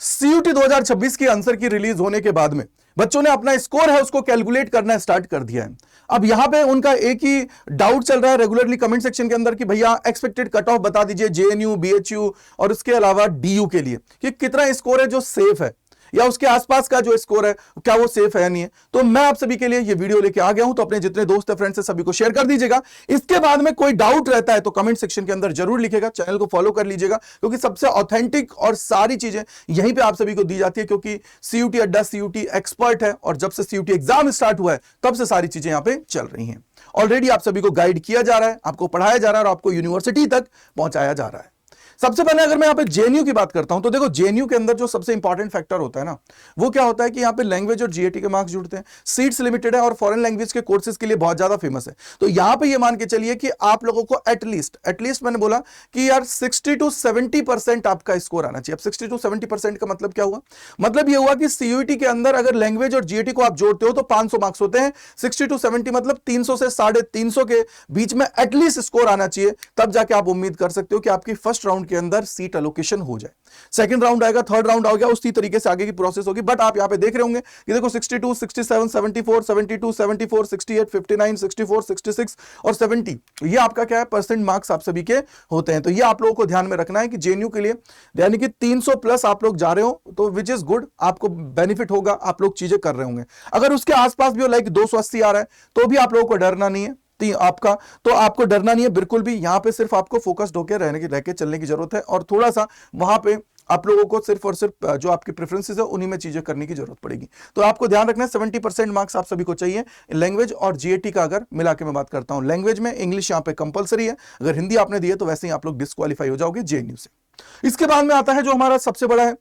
CUT 2026 की answer की release होने के बाद में बच्चों ने अपना स्कोर है उसको कैलकुलेट करना स्टार्ट कर दिया है। अब यहां पे उनका एक ही डाउट चल रहा है रेगुलरली कमेंट सेक्शन के अंदर कि भैया एक्सपेक्टेड कट ऑफ बता दीजिए जेएनयू, बीएचयू और उसके अलावा डीयू के लिए कि कितना स्कोर है जो सेफ है या उसके आसपास का जो स्कोर है क्या वो सेफ है या नहीं है। तो मैं आप सभी के लिए ये वीडियो लेके आ गया हूं, तो अपने जितने दोस्त है फ्रेंड्स है सभी को शेयर कर दीजिएगा। इसके बाद में कोई डाउट रहता है तो कमेंट सेक्शन के अंदर जरूर लिखेगा, चैनल को फॉलो कर लीजिएगा क्योंकि सबसे ऑथेंटिक और सारी चीजें यहीं पे आप सभी को दी जाती है, क्योंकि सीयूटी अड्डा सीयूटी एक्सपर्ट है और जब से सीयूटी एग्जाम स्टार्ट हुआ है तब से सारी चीजें यहां पे चल रही हैं। ऑलरेडी आप सभी को गाइड किया जा रहा है, आपको पढ़ाया जा रहा है और आपको यूनिवर्सिटी तक पहुंचाया जा रहा है। सबसे पहले अगर मैं यहां पे जेएनयू की बात करता हूं तो देखो जेएनयू के अंदर जो सबसे इंपॉर्टेंट फैक्टर होता है ना वो क्या होता है कि यहां पे लैंग्वेज और जीएटी के मार्क्स जुड़ते हैं। सीट्स लिमिटेड है और फॉरेन लैंग्वेज के कोर्सेज के लिए बहुत ज्यादा फेमस है। तो यहां पे ये मान के चलिए कि आप लोगों को एटलीस्ट मैंने बोला कि यार 60 to 70% आपका स्कोर आना चाहिए। अब 60 to 70% का मतलब क्या हुआ? मतलब ये हुआ कि सीयूईटी के अंदर अगर लैंग्वेज और जीएटी को आप जोड़ते हो तो 500 मार्क्स होते हैं। 60 to 70 मतलब 300 से 350 के बीच में एटलीस्ट स्कोर आना चाहिए, तब जाके आप उम्मीद कर सकते हो कि आपकी फर्स्ट राउंड के अंदर सीट एलोकेशन हो जाए। सेकंड राउंड आएगा, थर्ड राउंड आ गया, उसी तरीके से आगे की प्रोसेस होगी। बट आप यहां पे देख रहे होंगे कि देखो 62, 67, 74, 72, 74, 68, 59, 64, 66 और 70 ये आपका क्या है परसेंट मार्क्स आप सभी के होते हैं। तो ये आप लोगों को ध्यान में रखना है कि जेएनयू के लिए यानी कि 300 प्लस आप लोग जा रहे हो तो विच इज गुड, आपको बेनिफिट होगा, आप लोग चीजें कर रहे होंगे। अगर उसके आसपास भी हो लाइक 280 आ रहा है तो भी आप लोगों को डरना नहीं है आपका, तो आपको डरना नहीं है बिल्कुल भी। यहां पे सिर्फ आपको फोकस्ड होकर रह के चलने की जरूरत है और थोड़ा सा वहां पे आप लोगों को सिर्फ और सिर्फ जो आपकी प्रेफरेंसेस है उन्हीं में चीजें करने की जरूरत पड़ेगी। तो आपको ध्यान रखना है 70% मार्क्स आप सभी को चाहिए लैंग्वेज और जीएटी का। अगर मिला के मैं बात करता हूं लैंग्वेज में इंग्लिश यहां पे कंपलसरी है, अगर हिंदी आपने दी है तो वैसे ही आप लोग डिस्क्वालीफाई हो जाओगे जेएनयू से। इसके बाद में आता है जो हमारा सबसे बड़ा है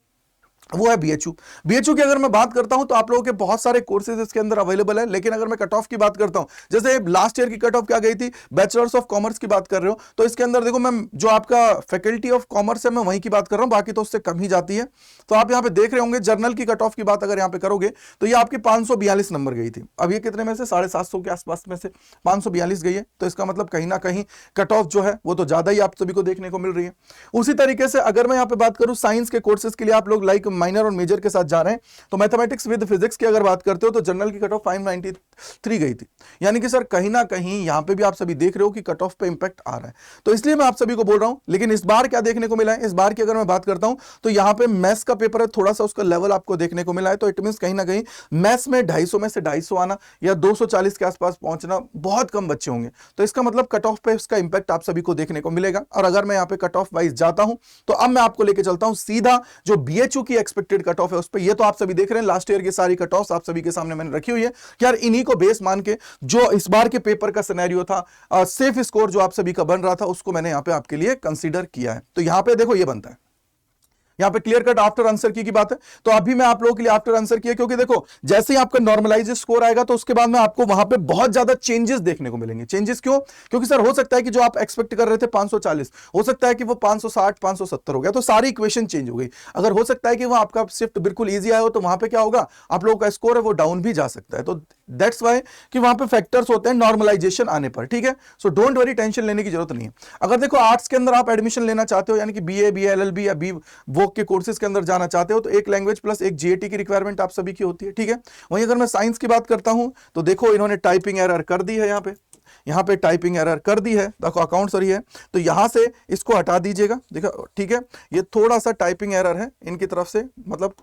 वो है बीएचयू। बीएचयू की अगर मैं बात करता हूं तो आप लोगों के बहुत सारे कोर्सेज इसके अंदर अवेलेबल है, लेकिन अगर मैं कट ऑफ की बात करता हूं जैसे लास्ट ईयर की कट ऑफ क्या गई थी, बैचलर्स ऑफ कॉमर्स की बात कर रहे हो तो इसके अंदर देखो मैं जो आपका फैकल्टी ऑफ कॉमर्स है मैं वहीं की बात कर रहा हूं, बाकी तो उससे कम ही जाती है। तो आप यहां पे देख रहे होंगे जर्नल की कट ऑफ की बात अगर यहां पे करोगे तो ये आपकी 542 नंबर गई थी। अब ये कितने में से 750 के आसपास में से 542 गई है, तो इसका मतलब कहीं ना कहीं कट ऑफ जो है वो तो ज्यादा ही आप सभी को देखने को मिल रही है। उसी तरीके से अगर मैं यहां पे बात करूं साइंस के कोर्सेज के लिए आप लोग लाइक माइनर और मेजर के साथ जा रहे हैं तो मैथमेटिक्स विद फिजिक्स की अगर बात करते हो तो जनरल की कट ऑफ 593 गई थी। यानी कि सर कहीं ना कहीं यहां पे भी आप सभी देख रहे हो कि कट ऑफ पे इंपैक्ट आ रहा है, तो इसलिए मैं आप सभी को बोल रहा हूं। लेकिन इस बार क्या देखने को मिला है, इस बार की अगर मैं बात करता हूं तो यहां पे मैथ्स का पेपर है, थोड़ा सा उसका लेवल आपको देखने को मिला है। तो इट मींस कहीं ना कहीं मैथ्स में 250 में से 250 आना या 240 के आसपास पहुंचना बहुत कम बच्चे होंगे, तो इसका मतलब कट ऑफ पे इसका इंपैक्ट आप सभी को देखने को मिलेगा। और अगर मैं यहां पे कट ऑफ वाइज जाता हूं तो अब मैं आपको लेके चलता हूं सीधा जो बीएचयू की एक्सपेक्टेड कट ऑफ है उस पर। ये तो आप सभी देख रहे हैं लास्ट ईयर की सारी कट ऑफ आप सभी के सामने मैंने रखी हुई है कि यार इन्हीं को बेस मान के जो इस बार के पेपर का सिनेरियो था, सेफ स्कोर जो आप सभी का बन रहा था उसको मैंने यहां पे आपके लिए कंसीडर किया है। तो यहां पे देखो ये बनता है, यहां पे क्लियर कट आफ्टर आंसर की बात है। तो अभी मैं आप लोगों के लिए आफ्टर आंसर किया क्योंकि देखो जैसे ही आपका नॉर्मलाइज स्कोर आएगा तो उसके बाद में आपको वहां पे बहुत ज्यादा चेंजेस देखने को मिलेंगे। चेंजेस क्यों? क्योंकि सर हो सकता है कि जो आप एक्सपेक्ट कर रहे थे 540 हो सकता है कि वो 560 570 हो गया, तो सारी इक्वेशन चेंज हो गई। अगर हो सकता है कि वो आपका शिफ्ट बिल्कुल ईजी आया हो तो वहां पे क्या होगा, आप लोगों का स्कोर है वो डाउन भी जा सकता है। तो दैट्स वाई कि वहां पे फैक्टर्स होते हैं नॉर्मलाइजेशन आने पर, ठीक है। सो डोंट वरी, टेंशन लेने की जरूरत नहीं है। अगर देखो आर्ट्स के अंदर आप एडमिशन लेना चाहते हो यानी कि बीए, बीएलएलबी या बी वोक के कोर्सेज के अंदर जाना चाहते हो तो एक लैंग्वेज प्लस एक जीएटी की रिक्वायरमेंट आप सभी की होती है, ठीक है। वहीं अगर मैं साइंस की बात करता हूं तो देखो इन्होंने टाइपिंग एरर कर दी है, यहां पे टाइपिंग एरर कर दी है, देखो अकाउंट सॉरी है, तो यहां से इसको हटा दीजिएगा, देखो ठीक है। ये थोड़ा सा टाइपिंग एरर है इनकी तरफ से, मतलब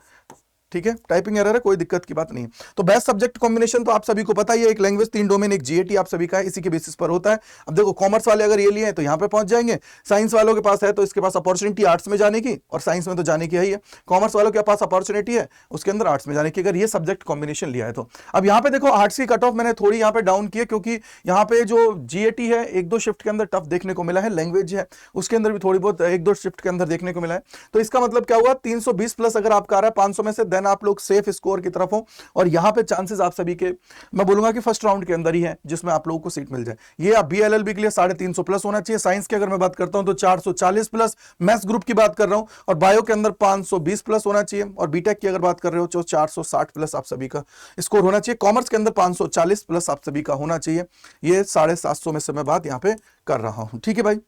ठीक है टाइपिंग एरर है, कोई दिक्कत की बात नहीं है। तो बेस्ट सब्जेक्ट कॉम्बिनेशन तो आप सभी को पता ही है, एक लैंग्वेज 3 डोमेन एक जीएटी आप सभी का है, इसी के बेसिस पर होता है। अब देखो कॉमर्स वाले अगर ये लिए हैं तो यहां पे पहुंच जाएंगे, साइंस वालों के पास है तो इसके पास अपॉर्चुनिटी आर्ट्स में जाने की, और साइंस में तो जाने की है, कॉमर्स वालों के पास अपॉर्चुनिटी है उसके अंदर आर्ट्स में जाने की, अगर ये सब्जेक्ट कॉम्बिनेशन लिया है तो। अब यहाँ पे देखो आर्ट्स की कट ऑफ मैंने थोड़ी यहाँ पे डाउन की है क्योंकि यहाँ पे जो जीएटी है 1-2 शिफ्ट के अंदर टफ देखने को मिला है, लैंग्वेज है उसके अंदर भी थोड़ी बहुत 1-2 शिफ्ट के अंदर देखने को मिला है। तो इसका मतलब क्या हुआ, 320 प्लस अगर आपका आ रहा है 500 में से, देन आप लोग सेफ स्कोर की तरफ हो, और यहां पे चांसेस आप सभी के मैं बोलूंगा कि फर्स्ट राउंड के अंदर ही है जिसमें आप लोगों को सीट मिल जाए। ये आप बीएलएलबी के लिए 350 प्लस होना चाहिए। साइंस की अगर मैं बात करता हूं तो 440 प्लस, मैथ्स ग्रुप की बात कर रहा हूं, और बायो के अंदर 520 प्लस होना चाहिए, और बीटेक की अगर बात कर रहे हो तो 460 प्लस आप सभी का स्कोर होना चाहिए। कॉमर्स के अंदर 540 प्लस आप सभी का होना चाहिए। ये 750 में से मैं बात यहां पे कर रहा हूं, ठीक है भाई।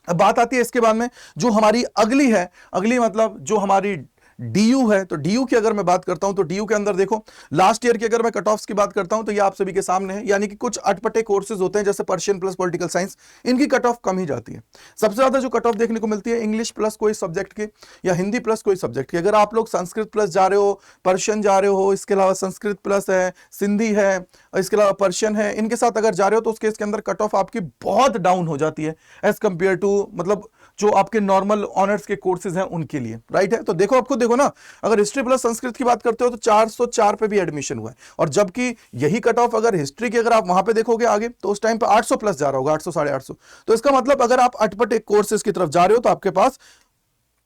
अब बात आती है इसके बाद में जो हमारी अगली है, अगली मतलब जो हमारी डीयू है, तो डीयू की अगर मैं बात करता हूं तो डीयू के अंदर देखो लास्ट ईयर की अगर मैं कट ऑफ्स की बात करता हूं तो ये आप सभी के सामने है, यानी कि कुछ अटपटे कोर्सेज होते हैं जैसे पर्शियन प्लस पॉलिटिकल साइंस, इनकी कट ऑफ कम ही जाती है। सबसे ज्यादा जो कट ऑफ देखने को मिलती है इंग्लिश प्लस कोई सब्जेक्ट की या हिंदी प्लस कोई सब्जेक्ट की। अगर आप लोग संस्कृत प्लस जा रहे हो, पर्शियन जा रहे हो, इसके अलावा संस्कृत प्लस है, सिंधी है, इसके अलावा पर्शियन है, इनके साथ अगर जा रहे हो तो उस केस के अंदर कट ऑफ आपकी बहुत डाउन हो जाती है एज कंपेयर टू मतलब जो आपके नॉर्मल ऑनर्स के कोर्सेज हैं उनके लिए, राइट है। तो देखो आपको देखो ना, अगर हिस्ट्री प्लस संस्कृत की बात करते हो तो 404 पे भी एडमिशन हुआ है, और जबकि यही कट ऑफ अगर हिस्ट्री की अगर आप वहां पे देखोगे आगे तो उस टाइम पे 800 प्लस जा रहा होगा, 800 850। तो इसका मतलब अगर आप अटपटे कोर्सेज की तरफ जा रहे हो तो आपके पास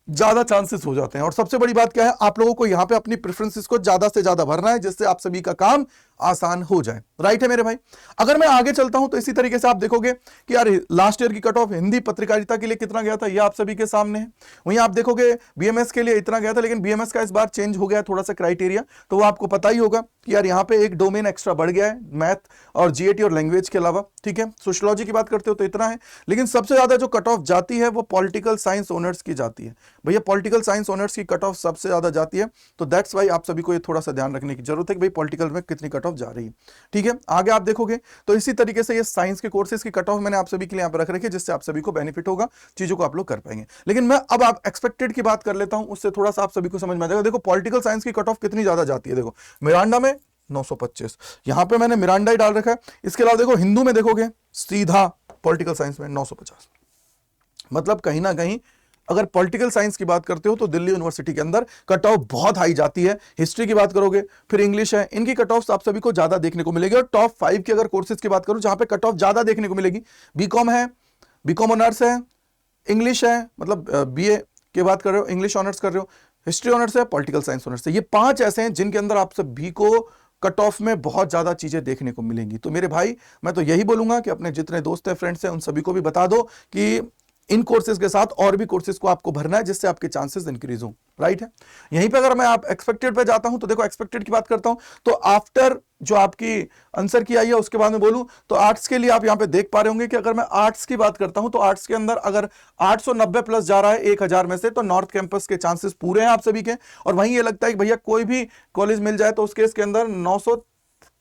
ज्यादा चांसेस हो जाते हैं। और सबसे बड़ी बात क्या है, आप लोगों को यहां पे अपनी प्रेफरेंसेस को ज्यादा से ज्यादा भरना है जिससे आप सभी का काम आसान हो जाए, राइट है मेरे भाई। अगर मैं आगे चलता हूं तो इसी तरीके से आप देखोगे कि यार लास्ट ईयर की कट ऑफ हिंदी पत्रकारिता के लिए कितना गया था, ये आप सभी के सामने है। वहीं आप देखोगे बीएमएस के लिए इतना गया था, लेकिन बीएमएस का इस बार चेंज हो गया थोड़ा सा क्राइटेरिया, तो वो आपको पता ही होगा कि यार यहाँ पे एक डोमेन एक्स्ट्रा बढ़ गया है, मैथ और जीएटी और लैंग्वेज के अलावा, ठीक है। सोशियोलॉजी की बात करते हो तो इतना है, लेकिन सबसे ज्यादा जो कट ऑफ जाती है वो पॉलिटिकल साइंस ऑनर्स की जाती है। भैया पॉलिटिकल साइंस ऑनर्स की कट ऑफ सबसे ज्यादा जाती है, तो दैट्स वाई आप सभी को ये थोड़ा सा ध्यान रखने की जरूरत है कि भाई पॉलिटिकल में कितनी कट ऑफ जा रही है, ठीक है। आगे आप देखोगे तो इसी तरीके से ये साइंस के कोर्सेज की कट ऑफ मैंने आप सभी के लिए यहां पर रख रखी है, जिससे आप सभी को बेनिफिट होगा, चीजों को आप लोग कर पाएंगे। लेकिन मैं अब आप एक्सपेक्टेड की बात कर लेता हूं, उससे थोड़ा सा आप सभी को समझ में आ जाएगा। देखो पॉलिटिकल साइंस की कट ऑफ कितनी ज्यादा जाती है, देखो मिरांडा में 925, यहां पे मैंने मिरांडा ही डाल रखा है। इसके अलावा देखो हिंदू में देखोगे सीधा पॉलिटिकल साइंस में 950, मतलब कहीं ना कहीं अगर पॉलिटिकल साइंस की बात करते हो तो दिल्ली यूनिवर्सिटी के अंदर कट ऑफ बहुत हाई जाती है। हिस्ट्री की बात करोगे, फिर इंग्लिश है, इनकी कट ऑफ आप सभी को ज्यादा देखने को मिलेगी। और टॉप 5 की अगर कोर्सेज की बात करूं जहां पे कट ऑफ ज्यादा देखने को मिलेगी, बीकॉम है, बीकॉम ऑनर्स है, इंग्लिश है, मतलब बीए की बात कर रहे हो, इंग्लिश ऑनर्स कर रहे हो, हिस्ट्री ऑनर्स है, पॉलिटिकल साइंस ऑनर्स है। ये 5 ऐसे हैं जिनके अंदर आप सभी को कट ऑफ में बहुत ज्यादा चीजें देखने को मिलेंगी। तो मेरे भाई मैं तो यही बोलूंगा कि अपने जितने दोस्त हैं, फ्रेंड्स हैं, उन सभी को भी बता दो कि इन कोर्सेज के साथ और भी कोर्सेज को आपको भरना है जिससे आपके चांसेस इंक्रीज हो, राइट है। यहीं पे अगर मैं आप एक्सपेक्टेड पे जाता हूं तो देखो एक्सपेक्टेड की बात करता हूं तो आफ्टर जो आपकी आंसर की आई है उसके बाद में बोलूं तो आर्ट्स के लिए आप यहां पे देख पा रहे होंगे कि अगर मैं आर्ट्स की बात करता हूं तो आर्ट्स के अंदर अगर 890 प्लस जा रहा है 1000 में से, तो नॉर्थ कैंपस के चांसेस पूरे हैं आप सभी के। और वहीं ये लगता है कि भैया कोई भी कॉलेज मिल जाए तो उस केस के अंदर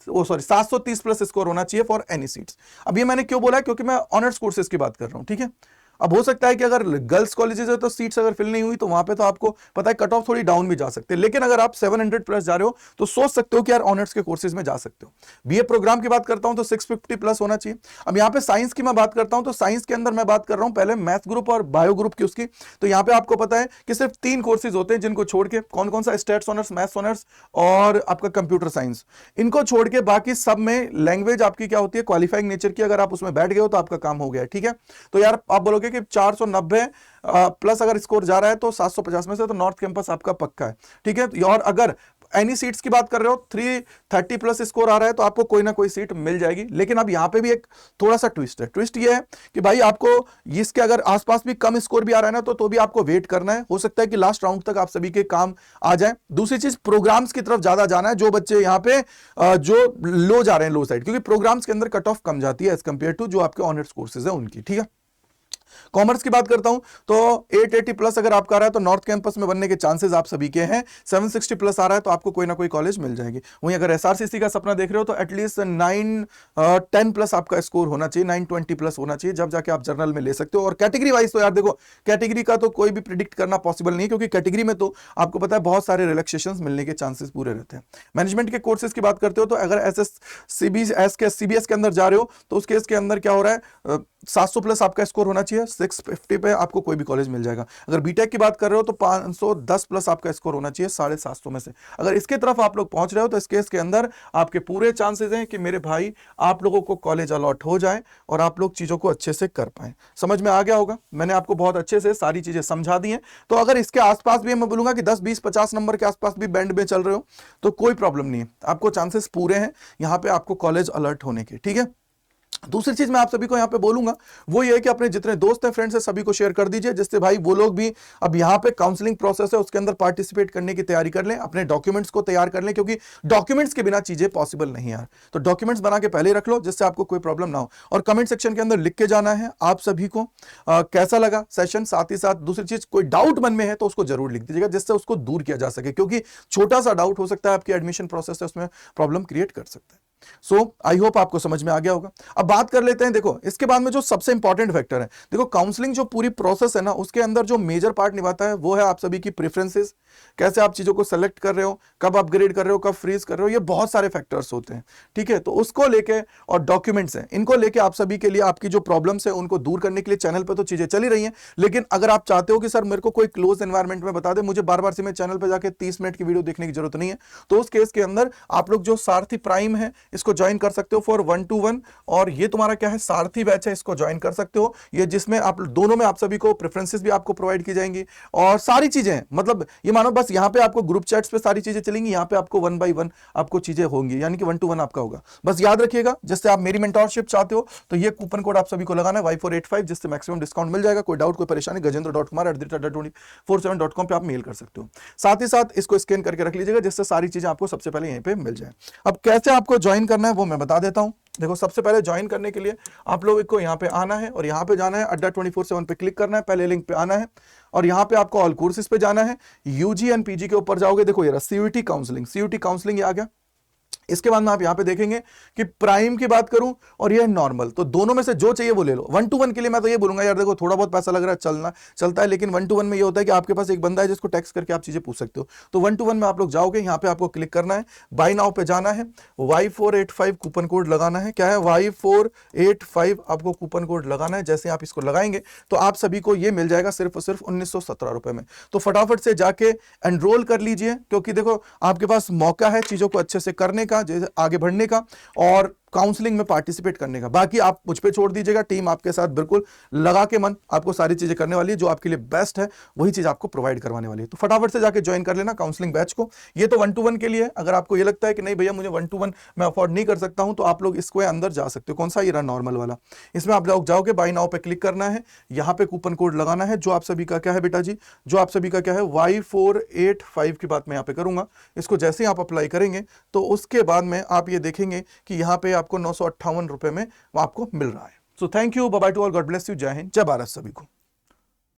730 प्लस स्कोर होना चाहिए फॉर एनी सीट्स। अब ये मैंने क्यों बोला है, क्योंकि मैं ऑनर्स कोर्सेज की बात कर रहा हूं, ठीक है। अब हो सकता है कि अगर गर्ल्स कॉलेजेस है तो सीट्स अगर फिल नहीं हुई तो वहां पे तो आपको पता है कट ऑफ थोड़ी डाउन भी जा सकते हैं, लेकिन अगर आप 700 प्लस जा रहे हो तो सोच सकते हो कि यार ऑनर्स के कोर्सेज में जा सकते हो। बीए प्रोग्राम की बात करता हूं तो 650 प्लस होना चाहिए। अब यहाँ पे साइंस की मैं बात करता हूं तो साइंस के अंदर मैं बात कर रहा हूं पहले मैथ ग्रुप और बायो ग्रुप की उसकी। तो यहाँ पे आपको पता है कि सिर्फ 3 कोर्सेज होते हैं जिनको छोड़ के, कौन कौन सा, स्टैट्स ऑनर्स, मैथ्स ऑनर्स और आपका कंप्यूटर साइंस। इनको छोड़ के बाकी सब में लैंग्वेज आपकी क्या होती है, क्वालिफाइंग नेचर की। अगर आप उसमें बैठ गए हो तो आपका काम हो गया, ठीक है। तो यार आप बोलोगे कि 490 प्लस अगर स्कोर जा रहा है तो 750 में से तो नॉर्थ कैंपस आपका पक्का है, ठीक है। और अगर एनी सीट्स की बात कर रहे हो 330 प्लस स्कोर आ रहा है तो आपको कोई ना कोई सीट मिल जाएगी। लेकिन अब यहां पे भी एक थोड़ा सा ट्विस्ट है। ट्विस्ट ये है कि भाई आपको इसके अगर आसपास भी कम स्कोर भी आ रहा है ना तो भी आपको वेट करना है। हो सकता है कि लास्ट राउंड तक आप सभी के काम आ जाए। दूसरी चीज, प्रोग्राम्स की तरफ ज्यादा जाना है। जो बच्चे यहाँ पे जो लो जा रहे हैं, लो साइड, क्योंकि प्रोग्राम्स के अंदर कट ऑफ कम जाती है एज कंपेयर टू जो आपके ऑनर्स कोर्सेज है उनकी, ठीक है। कॉमर्स की बात करता हूं तो 880 प्लस अगर आपका आ रहा है तो नॉर्थ कैंपस में बनने के चांसेस आप सभी के हैं। 760 प्लस आ रहा है तो आपको कोई ना कोई कॉलेज मिल जाएगी। वहीं अगर एसआरसीसी का सपना देख रहे हो तो एटलीस्ट 910 प्लस आपका स्कोर होना चाहिए, 920 प्लस होना चाहिए, जब जाके आप जर्नल में ले सकते हो। और कैटेगरी वाइज तो यार देखो, कैटेगरी का तो कोई भी प्रिडिक्ट करना पॉसिबल नहीं है, क्योंकि कैटेगरी में तो आपको पता है बहुत सारे रिलैक्सेशन मिलने के चांसेस पूरे रहते हैं। मैनेजमेंट के कोर्सेज की बात करते हो तो अगर सीबीएस के अंदर जा रहे हो तो उस केस के अंदर क्या हो रहा है, 700 प्लस आपका स्कोर होना चाहिए, 650 पे आपको कोई भी कॉलेज मिल जाएगा। अगर बीटेक की बात कर रहे हो तो 510 प्लस आपका स्कोर होना चाहिए 750 में से। अगर इसके तरफ आप लोग पहुंच रहे हो तो इस केस के अंदर आपके पूरे चांसेस हैं कि मेरे भाई आप लोगों को कॉलेज अलॉट हो जाए और आप लोग चीजों को अच्छे से कर पाए। समझ में आ गया होगा, मैंने आपको बहुत अच्छे से सारी चीजें समझा दी हैं। तो अगर इसके आसपास भी मैं बोलूंगा कि 10 20 50 नंबर के आसपास भी बैंड में चल रहे हो तो कोई प्रॉब्लम नहीं है, आपको चांसेस पूरे हैं यहाँ पे आपको कॉलेज अलर्ट होने के, ठीक है। दूसरी चीज मैं आप सभी को यहां पे बोलूंगा वो ये है कि अपने जितने दोस्त हैं, फ्रेंड्स हैं, सभी को शेयर कर दीजिए, जिससे भाई वो लोग भी अब यहां पे काउंसलिंग प्रोसेस है उसके अंदर पार्टिसिपेट करने की तैयारी कर लें, अपने डॉक्यूमेंट्स को तैयार कर लें, क्योंकि डॉक्यूमेंट्स के बिना चीजें पॉसिबल नहीं यार। तो डॉक्यूमेंट्स बना के पहले रख लो, जिससे आपको कोई प्रॉब्लम ना हो। और कमेंट सेक्शन के अंदर लिख के जाना है आप सभी को कैसा लगा सेशन। साथ ही साथ दूसरी चीज, कोई डाउट मन में है तो उसको जरूर लिख दीजिएगा, जिससे उसको दूर किया जा सके, क्योंकि छोटा सा डाउट हो सकता है आपकी एडमिशन प्रोसेस है उसमें प्रॉब्लम क्रिएट कर सकता है। सो आई होप आपको समझ में आ गया होगा। अब बात कर लेते हैं, देखो इसके बाद में जो सबसे इंपॉर्टेंट फैक्टर है, देखो काउंसलिंग जो पूरी प्रोसेस है ना, उसके अंदर जो मेजर पार्ट निभाता है वो है आप सभी की प्रेफरेंसेस, कैसे आप चीजों को सेलेक्ट कर रहे हो, कब अपग्रेड कर रहे हो, कब फ्रीज कर रहे हो, ये बहुत सारे फैक्टर्स होते हैं, ठीक है। तो उसको लेके और डॉक्यूमेंट्स हैं, इनको लेके आप सभी के लिए आपकी जो प्रॉब्लम्स है उनको दूर करने के लिए चैनल पर तो चीजें चली रही हैं, लेकिन अगर आप चाहते हो कि सर मेरे को कोई क्लोज एनवायरमेंट में बता दे, मुझे बार बार से मैं चैनल पर जाके 30 मिनट की वीडियो देखने की जरूरत नहीं है, तो उस केस के अंदर आप लोग जो सारथी प्राइम है इसको ज्वाइन कर सकते हो फॉर 1-to-1। और ये तुम्हारा क्या है, सारथी बैच है, इसको ज्वाइन कर सकते हो। ये जिसमें आप दोनों में आप सभी को प्रेफरेंसेस भी आपको प्रोवाइड की जाएंगी और सारी चीजें हैं, मतलब ये मानो बस यहाँ पे आपको ग्रुप चैट्स पे सारी चीजें चलेंगी, यहाँ पे आपको 1 by 1 आपको चीजें होंगी, यानी कि 1-to-1 आपका होगा। बस याद रखिएगा, जिससे आप मेरी मेंटोरशिप चाहते हो तो ये कूपन कोड आप सभी को लगाना है Y485, जिससे मैक्सिमम डिस्काउंट मिल जाएगा। कोई डाउट कोई परेशानी gajendra.kumar@247.com पे आप मेल कर सकते हो। साथ ही साथ इसको स्कैन करके रख लीजिएगा, जिससे सारी चीजें आपको सबसे पहले यहीं पे मिल जाए। अब कैसे आपको ज्वाइन करना है वो मैं बता देता हूं। देखो सबसे पहले ज्वाइन करने के लिए आप लोगों को यहाँ पे आना है और यहाँ पे जाना है अड्डा 24/7 पे क्लिक करना है, पहले लिंक पे आना है और यहाँ पे आपको ऑल कोर्सेज पे जाना है। यूजी एंड पीजी के ऊपर जाओगे, देखो ये सीयूटी काउंसलिंग आ गया। इसके बाद में आप यहां पे देखेंगे कि प्राइम की बात करूं और ये नॉर्मल, तो दोनों में से जो चाहिए वो ले लो। 1-to-1 के लिए मैं तो ये बोलूंगा यार, देखो थोड़ा बहुत पैसा लग रहा है चलता है, लेकिन 1-to-1 में ये होता है कि आपके पास एक बंदा है जिसको टेक्स्ट करके आप चीजें पूछ सकते हो। तो 1-to-1 में आप लोग जाओगे, यहां पे आपको क्लिक करना है, बाय नाउ पे जाना है, Y485 कूपन कोड लगाना है। क्या है, Y485 आपको कूपन कोड लगाना है। जैसे आप इसको लगाएंगे तो आप सभी को ये मिल जाएगा सिर्फ और सिर्फ 1917 रुपए में। तो फटाफट से जाके एनरोल कर लीजिए, क्योंकि देखो आपके पास मौका है चीजों को अच्छे से करने का, आगे बढ़ने का और काउंसलिंग में पार्टिसिपेट करने का। बाकी आप मुझ पे छोड़ दीजिएगा, टीम आपके साथ बिल्कुल लगा के मन आपको सारी चीजें करने वाली है, जो आपके लिए बेस्ट है वही चीज आपको प्रोवाइड करवाने वाली है। तो फटाफट से जाके ज्वाइन कर लेना काउंसलिंग बैच को। ये तो 1-to-1 के लिए है। अगर आपको ये लगता है कि नहीं भैया मुझे 1-to-1 मैं अफोर्ड नहीं कर सकता हूं, तो आप लोग इसको अंदर जा सकते हो। कौन सा, ये रहा नॉर्मल वाला। इसमें आप लोग जाओगे, बाय नाउ पे क्लिक करना है, यहाँ पे कूपन कोड लगाना है, जो आप सभी का क्या है बेटा जी, जो आप सभी का क्या है, Y485 की बात मैं यहाँ पे करूंगा। इसको जैसे आप अप्लाई करेंगे तो उसके बाद में आप ये देखेंगे कि यहाँ पे आपको 958 रुपए में आपको मिल रहा है। So thank you, bye bye to all, God bless you, Jai Hind, जय भारत सभी को।